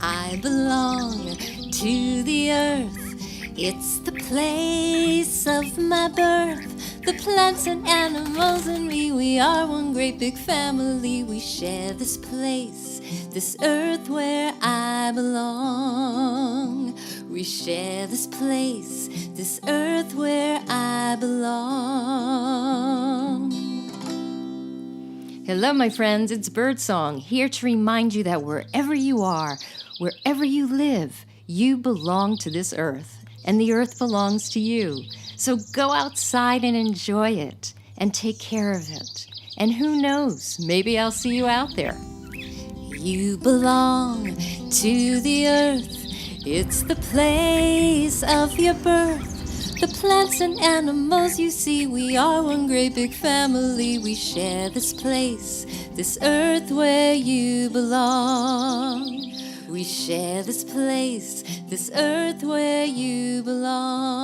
I belong to the earth. It's the place of my birth. The plants and animals and me, we are one great big family. We share this place, this earth where I belong. We share this place, this earth where I belong. Hello, my friends, it's Birdsong, here to remind you that wherever you are, wherever you live, you belong to this earth, and the earth belongs to you. So go outside and enjoy it, and take care of it. And who knows, maybe I'll see you out there. You belong to the earth. It's the place of your birth. The plants and animals you see, we are one great big family. We share this place, this earth where you belong. We share this place, this earth where you belong.